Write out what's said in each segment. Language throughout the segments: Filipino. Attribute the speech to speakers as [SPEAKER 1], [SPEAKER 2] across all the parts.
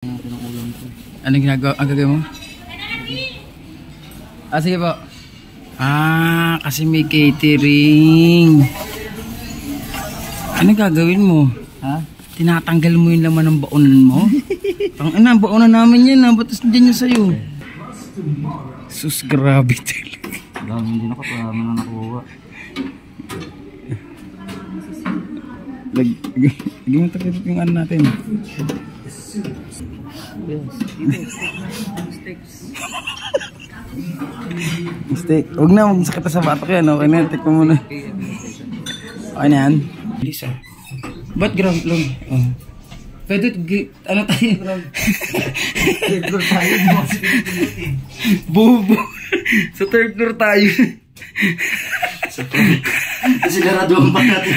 [SPEAKER 1] Anong ginagawa? Ang gagawin mo? Sige po. Kasi may catering. Anong gagawin mo? Tinatanggal mo yung laman ng baonan mo? Ang baonan namin yan, ba't dyan yun sa'yo? Sus, grabe talaga.
[SPEAKER 2] Dami hindi nakuha.
[SPEAKER 1] Lagyan mo takipot yung ano natin. Steak. Huwag na, magsakit sa batok yan. Okay na, take mo muna. Okay na yan. Bilis ah. Ba't ground long? Pwede, ano tayo?
[SPEAKER 2] Third floor tayo.
[SPEAKER 1] Bobo. Sa third floor tayo.
[SPEAKER 2] Kasi naraduan pa natin.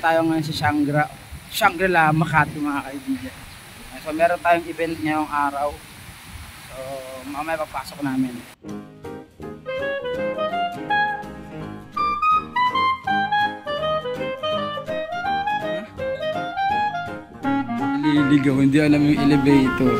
[SPEAKER 1] Tayo ngayon sa Shangri-La, Makati mga kaibigan. So meron tayong event ngayong araw. So mamaya papasok namin. Naliligaw, hindi alam yung elevator.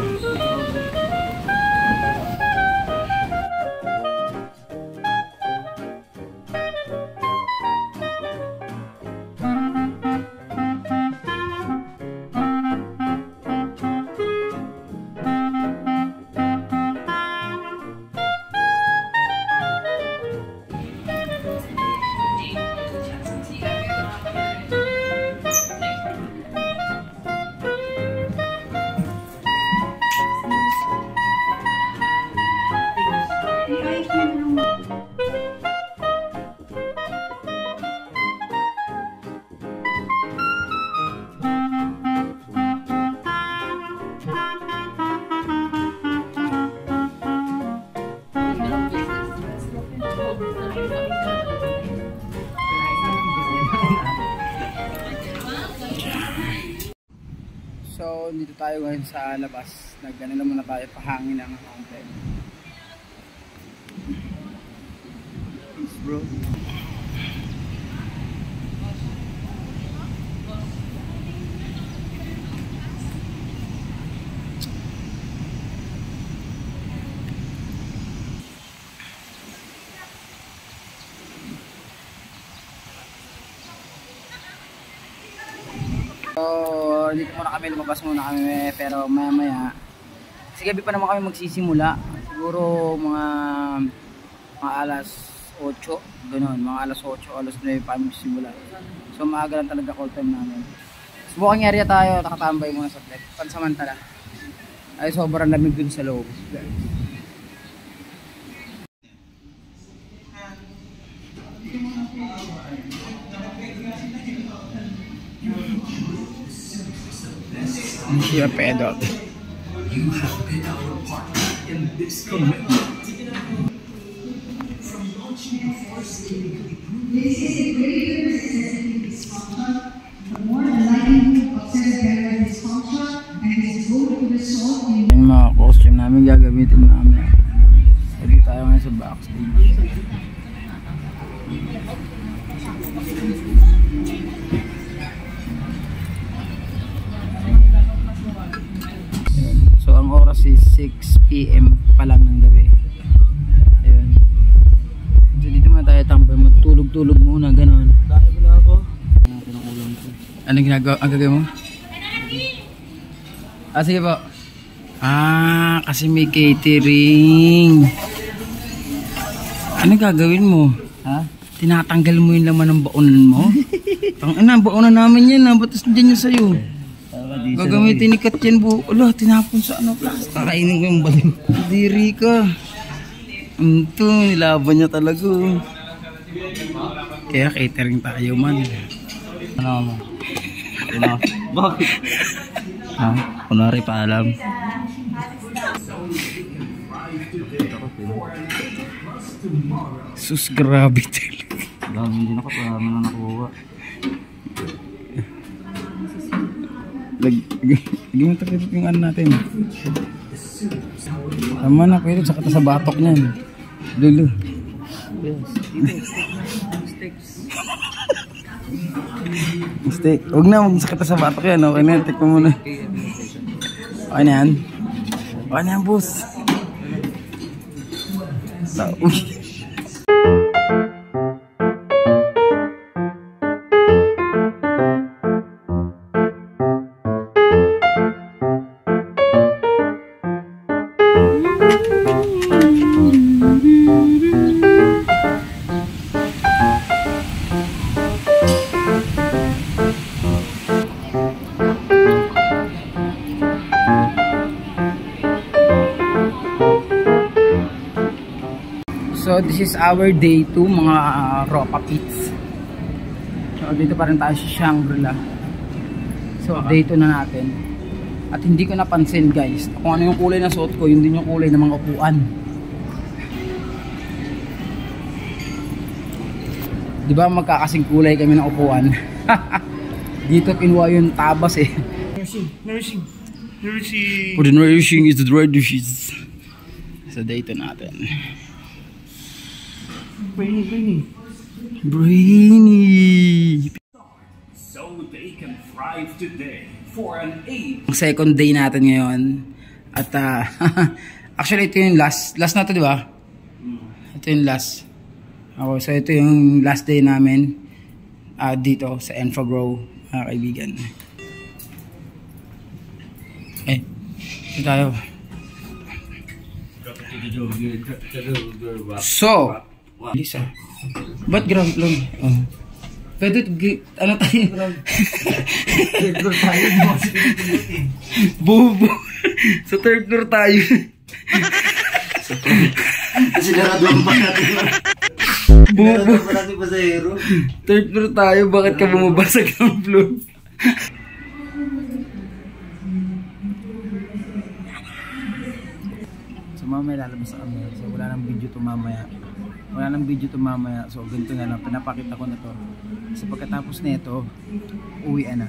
[SPEAKER 1] So, dito tayo ngayon sa labas. Nagganila muna tayo, pahangin ang konti. Peace bro. So, dito muna kami, lumabas muna kami, pero maya maya kasi gabi pa naman kami magsisimula, siguro mga alas 8 ganoon, mga alas 8, alas 9 pa kami magsisimula. So maaga lang talaga call time namin. Smoking area tayo, nakatambay muna sa flat pansamantala. Ay sobrang lamig dun sa loob. You have been our partner in this commitment. From launching the force to this is a greater necessity this contract, the more aligning of Senator this contract and his vote to resolve in yung mga costume namin gagamitin namin. Pwede tayo ngayon sa backstage. So ang oras is 6 PM pa lang ng gabi. Ayun. So dito muna tayo tambay, matulog-tulog muna, gano'n.
[SPEAKER 2] Dahil mo na ako.
[SPEAKER 1] Anong ginagawa? Ang gagawin mo? Sige po. Kasi may catering. Anong gagawin mo? Tinatanggal mo yung laman ng baonan mo? Ang baonan namin yan, ba't dyan yun sa'yo? Gagamitin ni Katyan po. Ala, tinapon sa ano, plastic.
[SPEAKER 2] Kakainin ko yung balim.
[SPEAKER 1] Diri ka. Ito, nilaban niya talaga. Kaya catering tayo man.
[SPEAKER 2] Ano mo? Bakit? Kunwari pa alam.
[SPEAKER 1] Sus, grabe talaga.
[SPEAKER 2] Dami hindi nakuha.
[SPEAKER 1] Lagyan mo takipot yung ano natin. Tama na, pero sakit sa batok niyan. Lulu. Steak. Huwag na, magsakit sa batok yan. Okay na, take mo muna. Okay na yan. Okay na yan, boss. Uy. So this is our day 2 mga Ropa Pits. So dito pa rin tayo sa Shangri-La. So day 2 na natin. At hindi ko napansin guys, kung ano yung kulay na suot ko, yun din yung kulay ng mga upuan. Di ba magkakasing kulay kami ng upuan? Dito kinuha yung tabas eh. Nursing. For the nourishing is the right dishes. So day 2 natin. Brainy.
[SPEAKER 3] So they can thrive today for an 8.
[SPEAKER 1] Second day natin ngayon. At actually ito yung last na to, di ba? Ito yung last. Okay, so ito yung last day namin dito sa Enfagrow, mga kaibigan. Ito tayo. So Lisa. Ba't ground floor? Oh. Pwede, ano tayo? Third floor tayo. Bubo. Sa third floor tayo.
[SPEAKER 2] Sinaraduan pa natin.
[SPEAKER 1] Bubo.
[SPEAKER 2] Pa natin pa sa hero.
[SPEAKER 1] Third floor tayo. Bakit ka bumaba sa ground floor? So mamaya lalabas sa kami. So wala nang video to mamaya. So ganito na lang, pinapakita ko na to. So pagkatapos nito, uwi na.